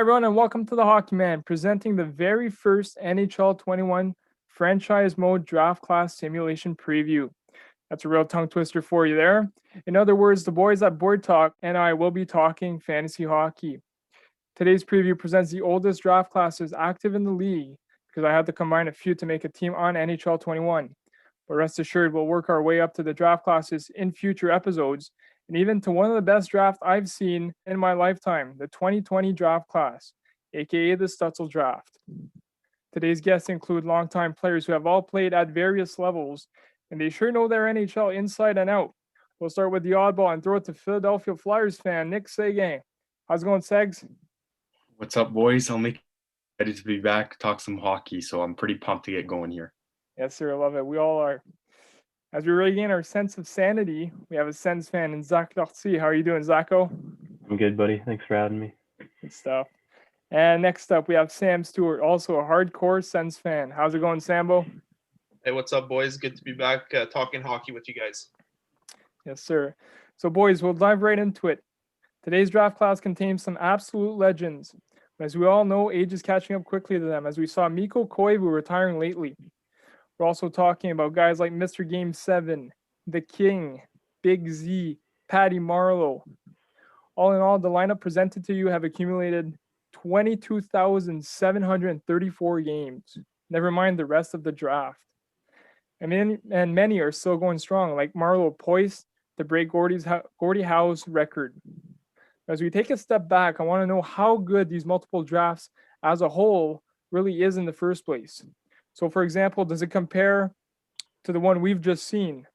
everyone, and welcome to the Hockey Man, presenting the very first NHL 21 franchise mode draft class simulation preview. That's a real tongue twister for you there. In other words, the boys at BoardTalk and I will be talking fantasy hockey. Today's preview presents the oldest draft classes active in the league because I had to combine a few to make a team on NHL 21. But rest assured, we'll work our way up to the draft classes in future episodes and even to one of the best drafts I've seen in my lifetime, the 2020 draft class, aka the Stutzel draft. Today's guests include longtime players who have all played at various levels, and they sure know their NHL inside and out. We'll start with the oddball and throw it to Philadelphia Flyers fan Nick Seguin. How's it going, Segs? What's up, boys? I'm ready to be back, talk some hockey, so I'm pretty pumped to get going here. Yes, sir. I love it. We all are. As we regain our sense of sanity, we have a Sens fan in Zach Darcy. How are you doing, Zacho? I'm good, buddy. Thanks for having me. Good stuff. And next up, we have Sam Stewart, also a hardcore Sens fan. How's it going, Sambo? Hey, what's up, boys? Good to be back talking hockey with you guys. Yes, sir. So, boys, we'll dive right into it. Today's draft class contains some absolute legends. As we all know, age is catching up quickly to them, as we saw Mikko Koivu retiring lately. We're also talking about guys like Mr. Game 7, The King, Big Z, Patty Marleau. All in all, the lineup presented to you have accumulated 22,734 games. Never mind the rest of the draft. And many are still going strong, like Marleau poised to break Gordie Howe's record. As we take a step back, I want to know how good these multiple drafts as a whole really is in the first place. So, for example, does it compare to the one we've just seen?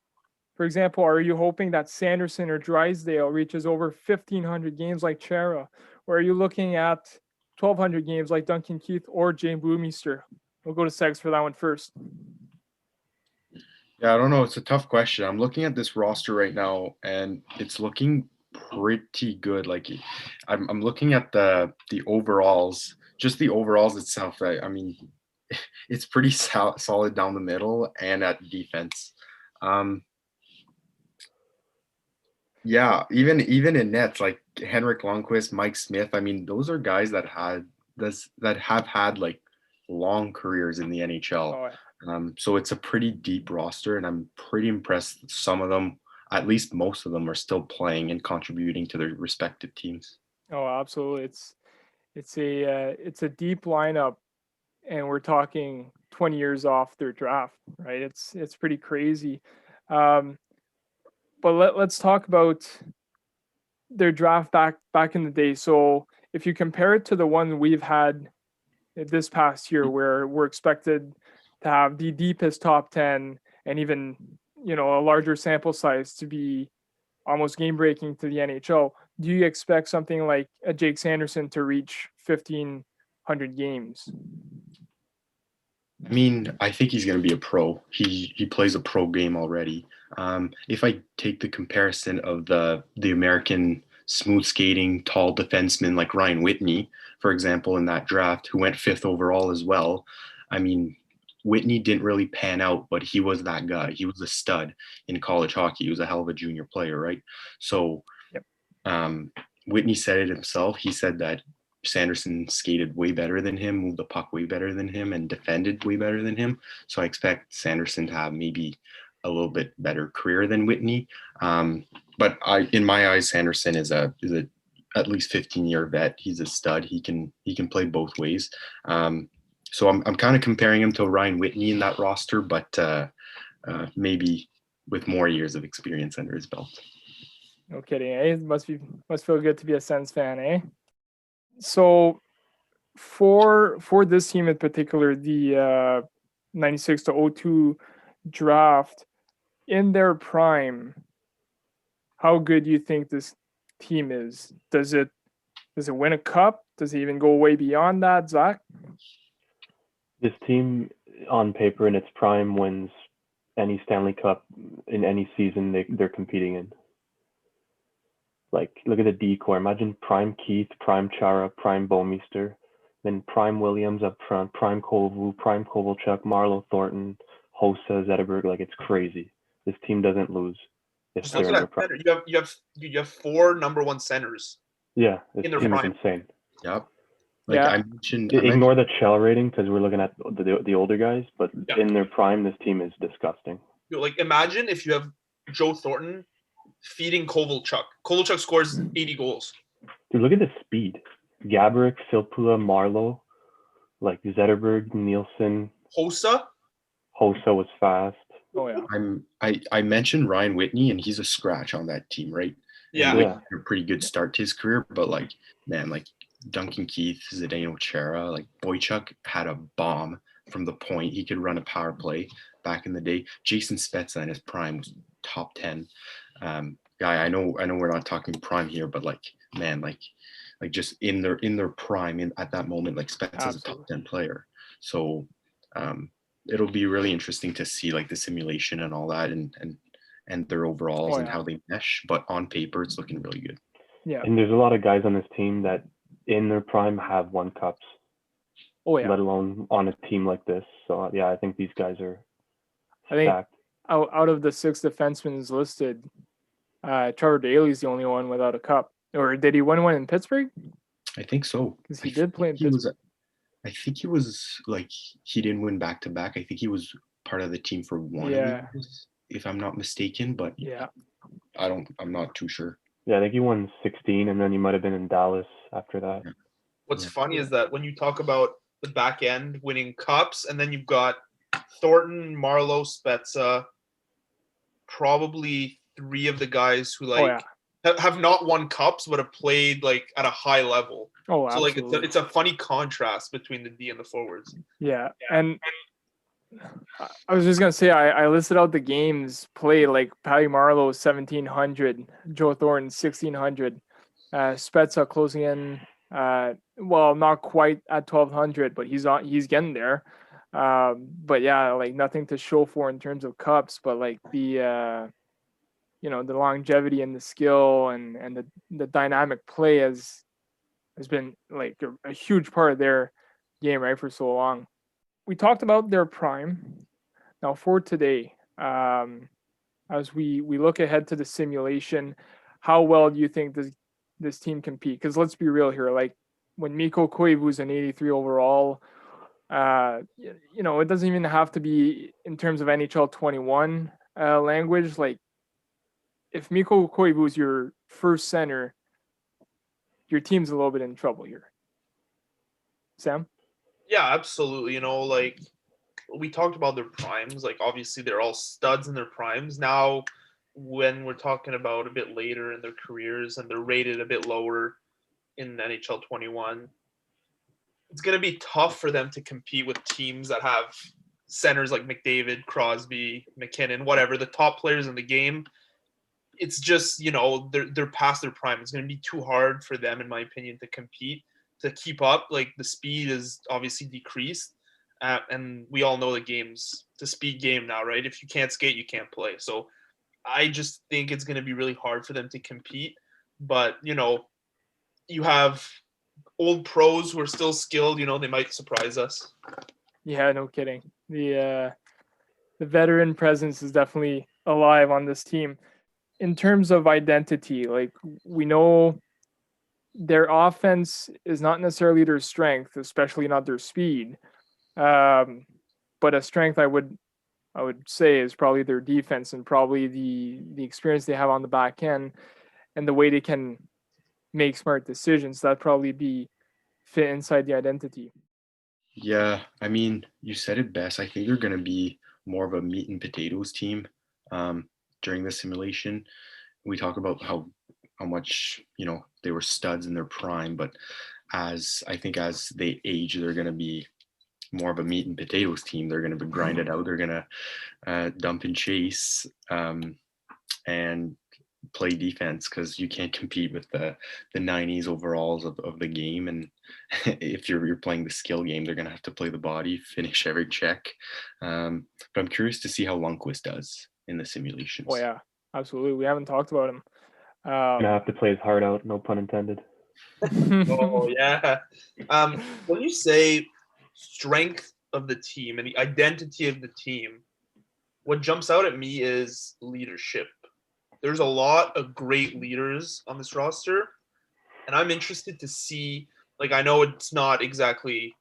For example, are you hoping that Sanderson or Drysdale reaches over 1,500 games like Chara? Or are you looking at 1,200 games like Duncan Keith or Jane Bluemeister? We'll go to Segs for that one first. Yeah, I don't know. It's a tough question. I'm looking at this roster right now, and it's looking pretty good. Like, I'm looking at the overalls, just the overalls itself. I mean, it's pretty solid down the middle and at defense. Yeah, even in nets like Henrik Lundqvist, Mike Smith. I mean, those are guys that have had like long careers in the NHL. So it's a pretty deep roster, and I'm pretty impressed. Some of them, at least most of them, are still playing and contributing to their respective teams. Oh, absolutely. It's a deep lineup, and we're talking 20 years off their draft, right? It's pretty crazy. But let's talk about their draft back in the day. So if you compare it to the one we've had this past year, where we're expected to have the deepest top 10 and even, a larger sample size to be almost game breaking to the NHL, do you expect something like a Jake Sanderson to reach 1,500 games? I mean, I think he's going to be a pro. He plays a pro game already. If I take the comparison of the American smooth skating tall defenseman like Ryan Whitney, for example, in that draft, who went 5th overall as well. I mean, Whitney didn't really pan out, but he was that guy. He was a stud in college hockey. He was a hell of a junior player, right? So yep. Whitney said it himself. He said that Sanderson skated way better than him, moved the puck way better than him, and defended way better than him. So I expect Sanderson to have maybe a little bit better career than Whitney. But in my eyes, Sanderson is a at least 15-year vet. He's a stud. He can play both ways. So I'm kind of comparing him to Ryan Whitney in that roster, but maybe with more years of experience under his belt. No kidding, eh? It must feel good to be a Sens fan, eh? So for this team in particular, the 96 to 02 draft, in their prime, how good do you think this team is? Does it win a cup? Does it even go way beyond that, Zach? This team, on paper, in its prime, wins any Stanley Cup in any season they're competing in. Like, look at the decor. Imagine prime Keith, prime Chara, prime Bouwmeester, then prime Williams up front, prime Koivu, prime Kovalchuk, Marleau, Thornton, Hossa, Zetterberg. Like, it's crazy. This team doesn't lose if they're in their prime. You have 4 number 1 centers. Yeah, this team is insane. Yep. Like Yeah. I mentioned, Ignore the Chell rating because we're looking at the older guys, but Yeah. in their prime, this team is disgusting. Like imagine if you have Joe Thornton feeding Kovalchuk. Kovalchuk scores 80 goals. Dude, look at the speed. Gaborik, Filppula, Marlowe, like Zetterberg, Nielsen, Hossa. Hossa was fast. Oh yeah. I mentioned Ryan Whitney, and he's a scratch on that team, right? Yeah. And Whitney had a pretty good start to his career, but like, man, like Duncan Keith, Zdeno Chara, like Boychuk had a bomb from the point. He could run a power play back in the day. Jason Spezza in his prime was top 10. Guy, I know we're not talking prime here, but like, man, like just in their prime at that moment, like Spezza's a top 10 player. So it'll be really interesting to see like the simulation and all that and their overalls and how they mesh. But on paper, it's looking really good. Yeah. And there's a lot of guys on this team that in their prime have won cups. Oh yeah. Let alone on a team like this. So yeah, I think these guys are stacked. Out of the 6 defensemen listed, Trevor Daley's the only one without a cup. Or did he win one in Pittsburgh? I think so. Because he did play in Pittsburgh. I think he was like, he didn't win back to back. I think he was part of the team for one of the years, if I'm not mistaken. But yeah, I'm not too sure. Yeah, I think he won 16, and then he might have been in Dallas after that. Yeah. What's funny is that when you talk about the back end winning cups, and then you've got Thornton, Marlowe, Spezza, probably 3 of the guys who like have not won cups but have played like at a high level. Oh, so absolutely. like it's a funny contrast between the D and the forwards. Yeah, and I was just gonna say I listed out the games played. Like Patty Marlowe 1,700, Joe Thornton 1,600, Spezza closing in. Well, not quite at 1,200, but he's getting there. But yeah, like nothing to show for in terms of cups, but like the the longevity and the skill and the dynamic play has been like a huge part of their game, right, for so long. We talked about their prime. Now for today, as we look ahead to the simulation, how well do you think this team compete? Because let's be real here, like when Mikko Koivu's an 83 overall, it doesn't even have to be in terms of NHL 21 language. Like if Mikko Koivu's your first center, your team's a little bit in trouble here. Sam? Yeah, absolutely. Like we talked about their primes. Like obviously they're all studs in their primes. Now, when we're talking about a bit later in their careers and they're rated a bit lower in NHL 21, it's going to be tough for them to compete with teams that have centers like McDavid, Crosby, McKinnon, whatever, the top players in the game. It's just, they're past their prime. It's going to be too hard for them, in my opinion, to compete, to keep up. Like the speed is obviously decreased. And we all know the game's a speed game now, right? If you can't skate, you can't play. So I just think it's going to be really hard for them to compete. But, you have old pros who are still skilled, they might surprise us. Yeah, no kidding. The veteran presence is definitely alive on this team. In terms of identity, like we know their offense is not necessarily their strength, especially not their speed. But a strength I would say is probably their defense and probably the experience they have on the back end and the way they can make smart decisions. That'd probably be fit inside the identity. Yeah, I mean, you said it best. I think they're going to be more of a meat and potatoes team during the simulation. We talk about how much they were studs in their prime, but as they age, they're going to be more of a meat and potatoes team. They're going to be grinded out. They're going to dump and chase and play defense because you can't compete with the 90s overalls of the game. And if you're playing the skill game, they're going to have to play the body, finish every check. But I'm curious to see how Lundqvist does in the simulations. Oh yeah, absolutely. We haven't talked about him. Gonna have to play his heart out, no pun intended. Oh yeah. When you say strength of the team and the identity of the team, what jumps out at me is leadership. There's a lot of great leaders on this roster, and I'm interested to see Like, I know it's not exactly,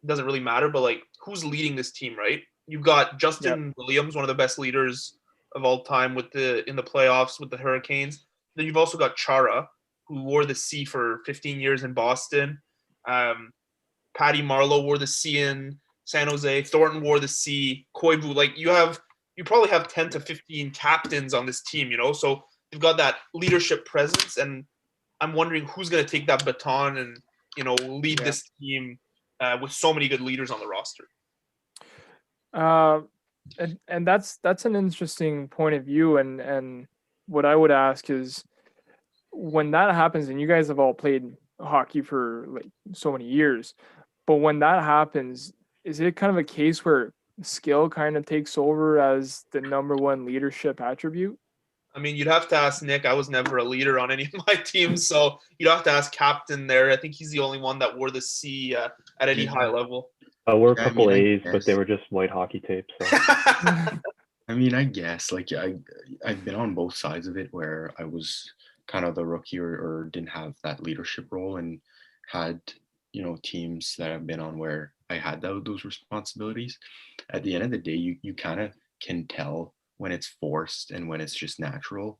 doesn't really matter, but like, who's leading this team, right? You've got Justin Williams, one of the best leaders of all time in the playoffs with the Hurricanes. Then you've also got Chara, who wore the C for 15 years in Boston. Patty Marleau wore the C in San Jose. Thornton wore the C. Koivu, like you probably have 10 to 15 captains on this team, so you've got that leadership presence, and I'm wondering who's going to take that baton and, lead this team with so many good leaders on the roster. And that's an interesting point of view. And what I would ask is, when that happens, and you guys have all played hockey for like so many years, but when that happens, is it kind of a case where skill kind of takes over as the number one leadership attribute? I mean, you'd have to ask Nick. I was never a leader on any of my teams, so you'd have to ask Captain there. I think he's the only one that wore the C at any high level. We're a couple A's, but they were just white hockey tapes. So. I mean, I guess like I've been on both sides of it, where I was kind of the rookie or didn't have that leadership role, and had teams that I've been on where I had those responsibilities. At the end of the day, you kind of can tell when it's forced and when it's just natural.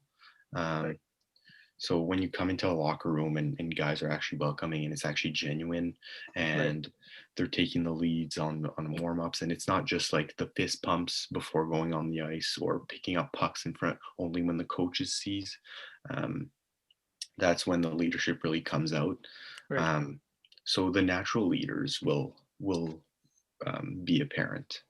So when you come into a locker room and guys are actually welcoming and it's actually genuine, and they're taking the leads on warm-ups, and it's not just like the fist pumps before going on the ice or picking up pucks in front only when the coaches sees, that's when the leadership really comes out. So the natural leaders will be apparent.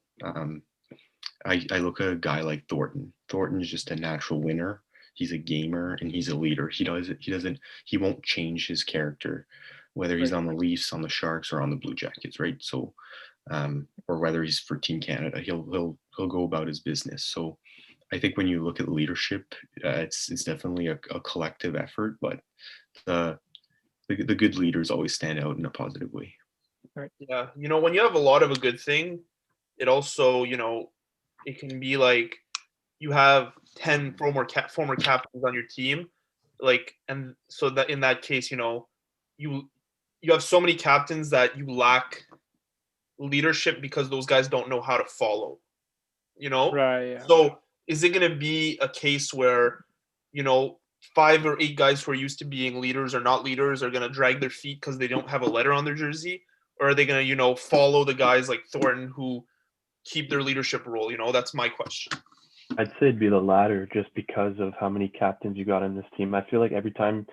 I look at a guy like Thornton. Thornton is just a natural winner. He's a gamer and he's a leader. He won't change his character, whether he's on the Leafs, on the Sharks, or on the Blue Jackets, right? So, or whether he's for Team Canada, he'll go about his business. So, I think when you look at leadership, it's definitely a collective effort, but the good leaders always stand out in a positive way. Right. Yeah, when you have a lot of a good thing, it also, it can be like you have 10 former captains on your team, like, and so that in that case, you have so many captains that you lack leadership because those guys don't know how to follow, Right. Yeah. So is it going to be a case where, 5 or 8 guys who are used to being leaders or not leaders are going to drag their feet because they don't have a letter on their jersey? Or are they going to, follow the guys like Thornton who keep their leadership role? That's my question. I'd say it'd be the latter, just because of how many captains you got on this team. I feel like every time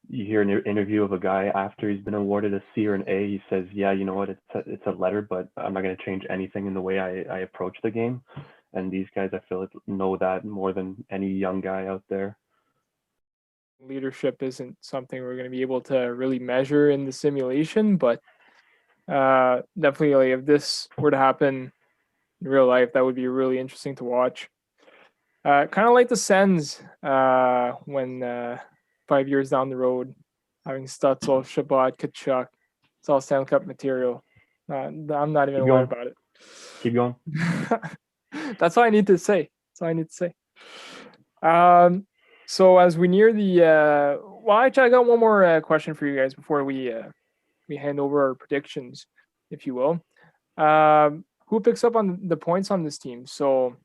you hear an interview of a guy after he's been awarded a C or an A, he says, yeah, you know what, it's a letter, but I'm not going to change anything in the way I approach the game. And these guys, I feel like, know that more than any young guy out there. Leadership isn't something we're going to be able to really measure in the simulation, but definitely, like, if this were to happen in real life, that would be really interesting to watch. Kind of like the Sens when 5 years down the road, having Stutzel, Shabbat, Kachuk, it's all Stanley Cup material. I'm not even worried about it. Keep going. That's all I need to say. So as we near the actually, I got one more question for you guys before we hand over our predictions, if you will. Who picks up on the points on this team? So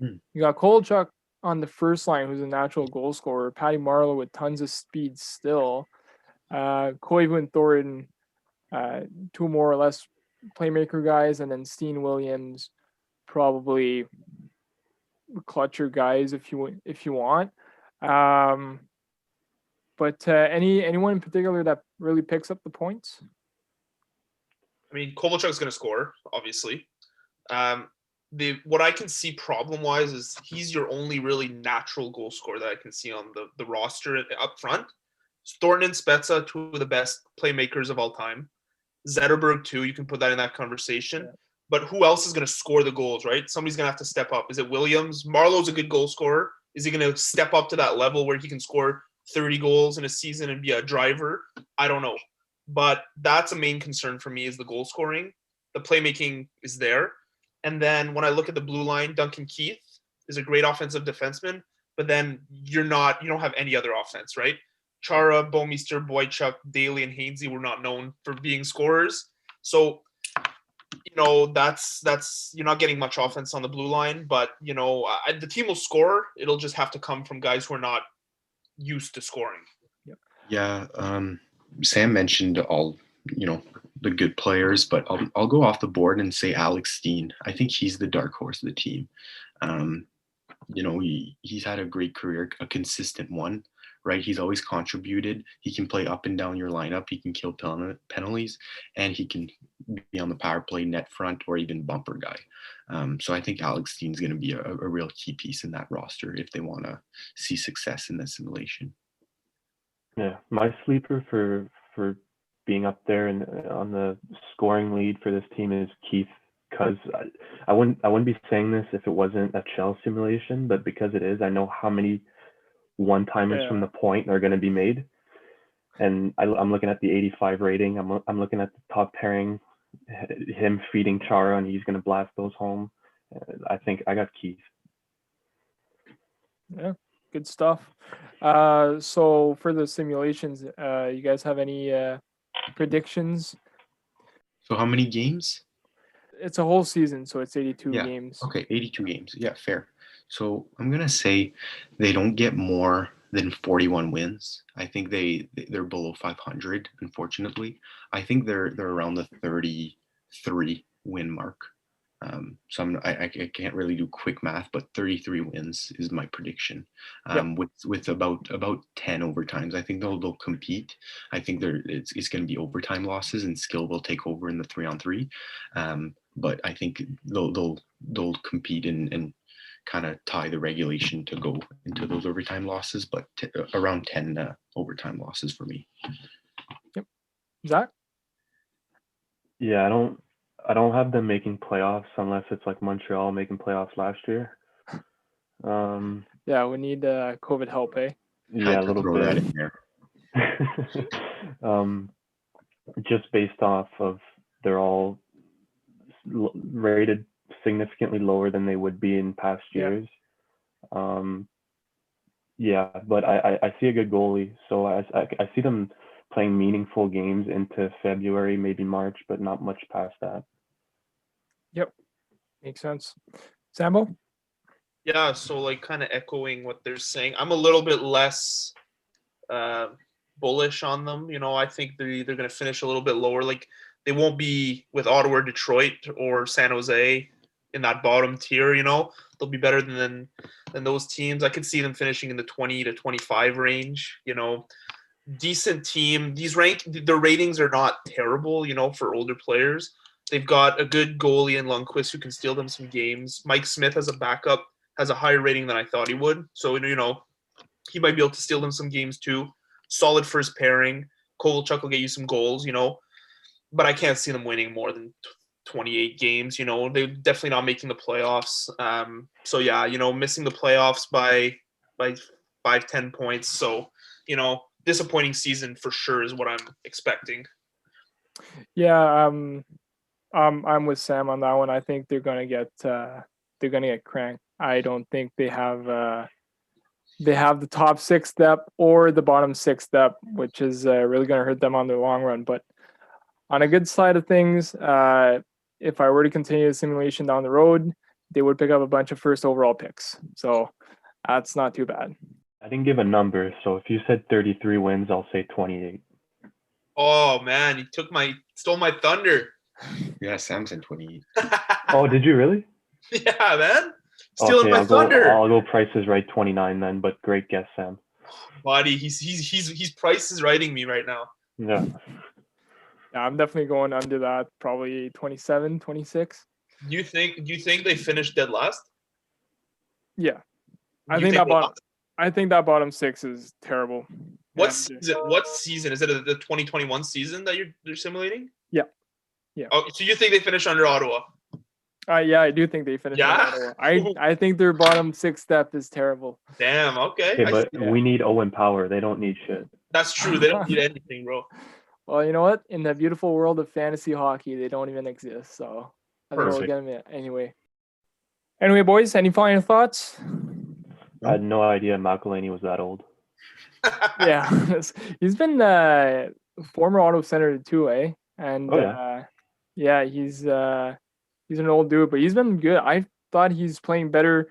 you got Kovalchuk on the first line, who's a natural goal scorer. Patty Marleau with tons of speed still. Koivu and Thornton, 2 more or less playmaker guys, and then Steen Williams, probably clutcher guys if you want. But anyone in particular that really picks up the points? I mean, Kovalchuk's going to score, obviously. What I can see problem-wise is he's your only really natural goal scorer that I can see on the roster up front. Thornton and Spezza, 2 of the best playmakers of all time. Zetterberg, too. You can put that in that conversation. Yeah. But who else is going to score the goals, right? Somebody's going to have to step up. Is it Williams? Marlowe's a good goal scorer. Is he going to step up to that level where he can score 30 goals in a season and be a driver? I don't know. But that's a main concern for me, is the goal scoring. The playmaking is there. And then when I look at the blue line, Duncan Keith is a great offensive defenseman, but then you don't have any other offense, right? Chara, Bomeister, Boychuk, Daly, and Hainsey were not known for being scorers. So, that's you're not getting much offense on the blue line, but the team will score. It'll just have to come from guys who are not used to scoring. Yeah, Sam mentioned all the good players, but I'll go off the board and say Alex Steen. I think he's the dark horse of the team. He's had a great career, a consistent one, right? He's always contributed. He can play up and down your lineup. He can kill penalties, and he can be on the power play, net front, or even bumper guy. So I think Alex Steen's going to be a real key piece in that roster if they want to see success in the simulation. Yeah, my sleeper for being up there and on the scoring lead for this team is Keith, because I wouldn't be saying this if it wasn't a Chell simulation, but because it is, I know how many one-timers from the point are going to be made, and I'm looking at the 85 rating. I'm looking at the top pairing, him feeding Chara, and he's going to blast those home. I think I got Keith. Yeah, good stuff. So for the simulations, you guys have any predictions? So how many games? It's a whole season, so it's 82 games. Okay, 82 games. Yeah, fair. So I'm going to say they don't get more than 41 wins. I think they're below 500, unfortunately. I think they're around the 33 win mark. So I can't really do quick math, but 33 wins is my prediction. With about 10 overtimes. I think they'll compete. I think it's going to be overtime losses, and skill will take over in the 3-on-3. But I think they'll compete and kind of tie the regulation to go into those overtime losses, but around 10 overtime losses for me. Yep. Zach? Yeah, I don't have them making playoffs unless it's like Montreal making playoffs last year. Yeah, we need COVID help, eh? Yeah, a little throw bit. That in there. Just based off of they're all rated significantly lower than they would be in past years. Yeah, but I see a good goalie, so I see them playing meaningful games into February, maybe March, but not much past that. Yep, makes sense. Sambo? Yeah, so like kind of echoing what they're saying. I'm a little bit less bullish on them. I think they're either going to finish a little bit lower. Like they won't be with Ottawa, Detroit, or San Jose in that bottom tier. They'll be better than those teams. I could see them finishing in the 20 to 25 range. Decent team. Their ratings are not terrible. For older players. They've got a good goalie in Lundqvist who can steal them some games. Mike Smith as a backup has a higher rating than I thought he would. So, he might be able to steal them some games too. Solid first pairing. Kovalchuk will get you some goals, but I can't see them winning more than 28 games. They're definitely not making the playoffs. So yeah, missing the playoffs by 5-10 points. So, disappointing season for sure is what I'm expecting. Yeah, I'm with Sam on that one. I think they're gonna get cranked. I don't think they have the top 6 depth or the bottom 6 depth, which is really gonna hurt them on the long run. But on a good side of things, if I were to continue the simulation down the road, they would pick up a bunch of first overall picks. So that's not too bad. I didn't give a number, so if you said 33 wins, I'll say 28. Oh man, you stole my thunder. Yeah, Sam's in 28. Oh, did you really? Yeah, man. Stealing my thunder. I'll go Price is Right 29 then, but great guess, Sam. Buddy, he's Price is writing me right now. Yeah. Yeah, I'm definitely going under that, probably 27, 26. Do you think they finished dead last? Yeah. I think that bottom 6 is terrible. What season? Is it the 2021 season that you're simulating? Yeah. Oh, so you think they finished under Ottawa? Yeah, I do think they finished under Ottawa. I think their bottom 6 depth is terrible. Damn, okay. But we need Owen Power. They don't need shit. That's true. They don't need anything, bro. Well, you know what? In the beautiful world of fantasy hockey, they don't even exist. So I think we'll get them anyway. Anyway, boys, any final thoughts? I had no idea McElhaney was that old. Yeah, he's been former auto senator too, eh? And Oh, yeah. yeah, he's an old dude, but he's been good. I thought he's playing better.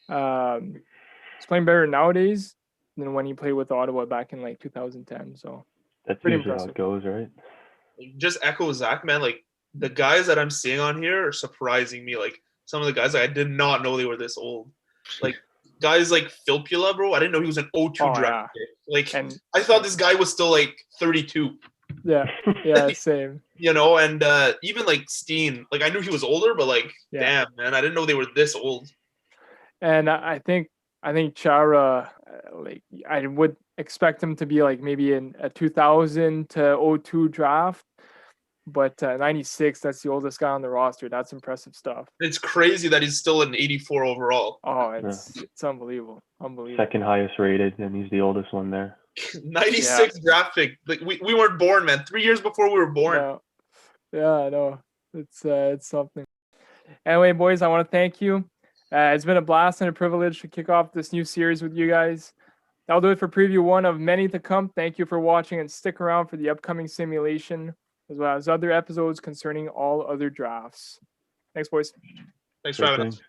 He's playing better nowadays than when he played with Ottawa back in like 2010. So That's pretty usually how impressive. it goes, right? Just echo Zach, man. Like the guys that I'm seeing on here are surprising me. Like some of the guys, like, I did not know they were this old. Like guys like Filppula, bro. I didn't know he was an 02 Oh, draft pick. Like And I thought this guy was still like 32. yeah, same. You know, and even like Steen, like I knew he was older, but like, Yeah. damn, man, I didn't know they were this old. And I think Chara, like I would expect him to be like maybe in a 2000 to 02 draft, but 96, that's the oldest guy on the roster. That's impressive stuff. It's crazy that he's still an 84 overall. Oh, it's unbelievable. Second highest rated, and he's the oldest one there. 96 draft pick. Like we weren't born, man. 3 years before we were born. No. Yeah, I know. It's something. Anyway, boys, I want to thank you. It's been a blast and a privilege to kick off this new series with you guys. That'll do it for preview 1 of many to come. Thank you for watching, and stick around for the upcoming simulation, as well as other episodes concerning all other drafts. Thanks, boys. Thanks for having us.